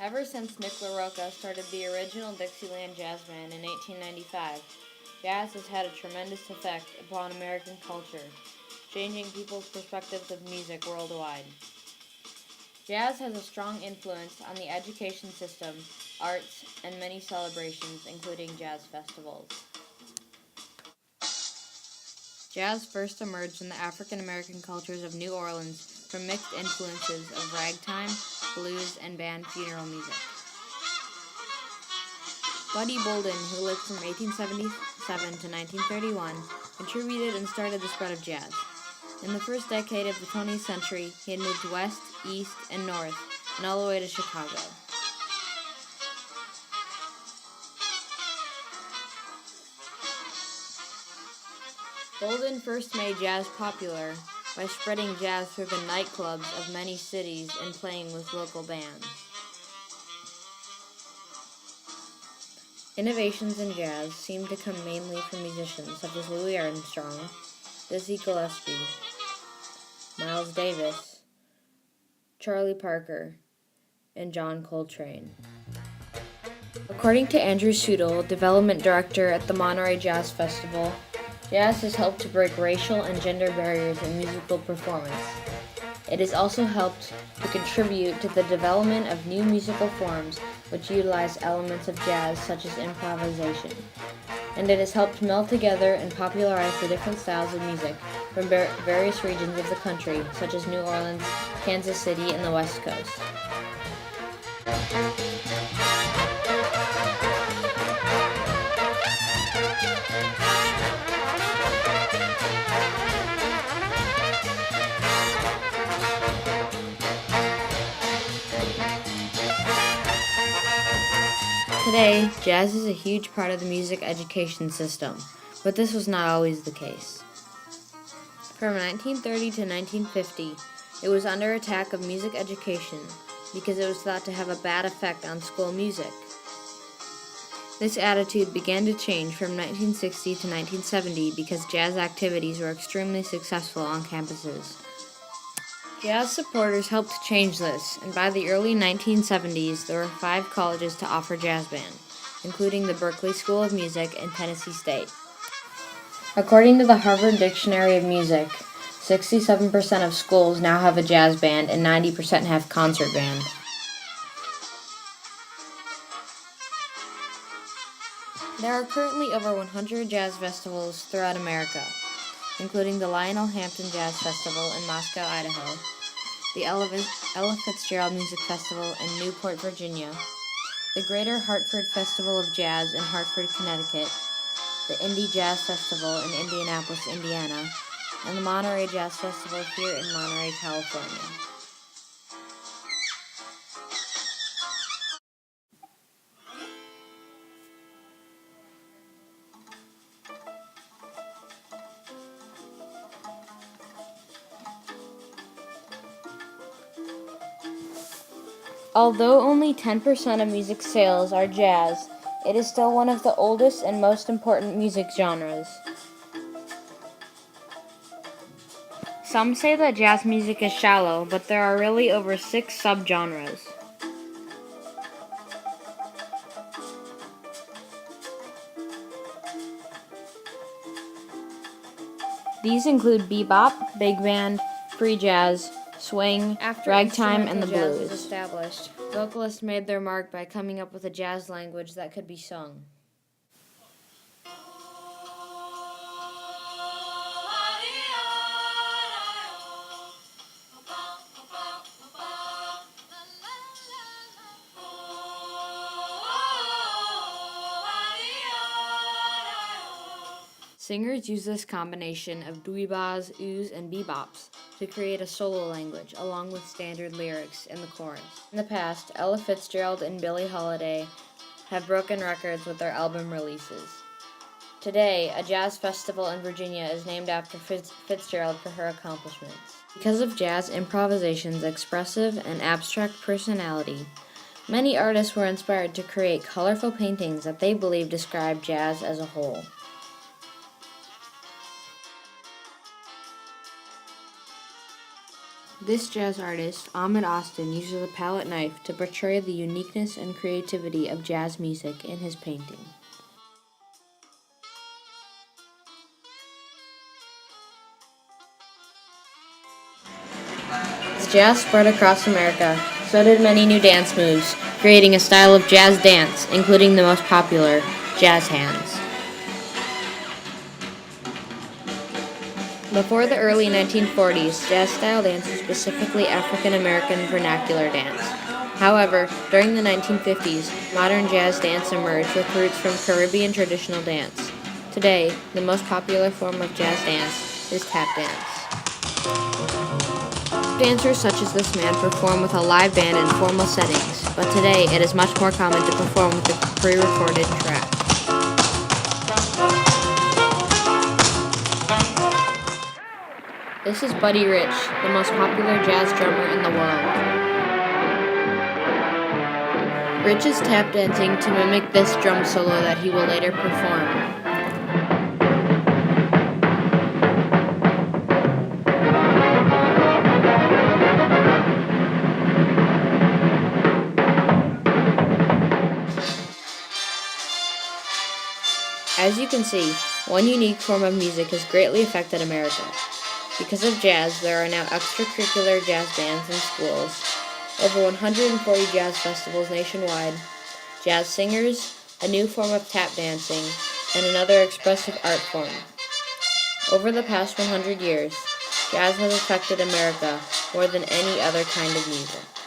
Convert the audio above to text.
Ever since Nick LaRocca started the original Dixieland Jazz Band in 1895, jazz has had a tremendous effect upon American culture, changing people's perspectives of music worldwide. Jazz has a strong influence on the education system, arts, and many celebrations, including jazz festivals. Jazz first emerged in the African American cultures of New Orleans from mixed influences of ragtime, blues, and band funeral music. Buddy Bolden, who lived from 1877 to 1931, contributed and started the spread of jazz. In the first decade of the 20th century, he had moved west, east, and north, and all the way to Chicago. Bolden first made jazz popular by spreading jazz through the nightclubs of many cities and playing with local bands. Innovations in jazz seem to come mainly from musicians such as Louis Armstrong, Dizzy Gillespie, Miles Davis, Charlie Parker, and John Coltrane. According to Andrew Sudol, development director at the Monterey Jazz Festival, jazz has helped to break racial and gender barriers in musical performance. It has also helped to contribute to the development of new musical forms which utilize elements of jazz such as improvisation. And it has helped meld together and popularize the different styles of music from various regions of the country, such as New Orleans, Kansas City, and the West Coast. Today, jazz is a huge part of the music education system, but this was not always the case. From 1930 to 1950, it was under attack of music education because it was thought to have a bad effect on school music. This attitude began to change from 1960 to 1970 because jazz activities were extremely successful on campuses. Jazz supporters helped change this, and by the early 1970s, there were 5 colleges to offer jazz band, including the Berklee School of Music and Tennessee State. According to the Harvard Dictionary of Music, 67% of schools now have a jazz band and 90% have concert band. There are currently over 100 jazz festivals throughout America, including the Lionel Hampton Jazz Festival in Moscow, Idaho, the Ella Fitzgerald Music Festival in Newport, Virginia, the Greater Hartford Festival of Jazz in Hartford, Connecticut, the Indy Jazz Festival in Indianapolis, Indiana, and the Monterey Jazz Festival here in Monterey, California. Although only 10% of music sales are jazz, it is still one of the oldest and most important music genres. Some say that jazz music is shallow, but there are really over 6 subgenres. These include bebop, big band, free jazz, swing, ragtime, and the blues. After jazz was established, vocalists made their mark by coming up with a jazz language that could be sung. Singers use this combination of dweebahs, oohs, and bebops to create a solo language, along with standard lyrics in the chorus. In the past, Ella Fitzgerald and Billie Holiday have broken records with their album releases. Today, a jazz festival in Virginia is named after Fitzgerald for her accomplishments. Because of jazz improvisation's expressive and abstract personality, many artists were inspired to create colorful paintings that they believe describe jazz as a whole. This jazz artist, Ahmed Austin, uses a palette knife to portray the uniqueness and creativity of jazz music in his painting. As jazz spread across America, so did many new dance moves, creating a style of jazz dance, including the most popular, jazz hands. Before the early 1940s, jazz-style dance was specifically African-American vernacular dance. However, during the 1950s, modern jazz dance emerged with roots from Caribbean traditional dance. Today, the most popular form of jazz dance is tap dance. Dancers such as this man perform with a live band in formal settings, but today it is much more common to perform with a pre-recorded track. This is Buddy Rich, the most popular jazz drummer in the world. Rich is tap dancing to mimic this drum solo that he will later perform. As you can see, one unique form of music has greatly affected America. Because of jazz, there are now extracurricular jazz bands in schools, over 140 jazz festivals nationwide, jazz singers, a new form of tap dancing, and another expressive art form. Over the past 100 years, jazz has affected America more than any other kind of music.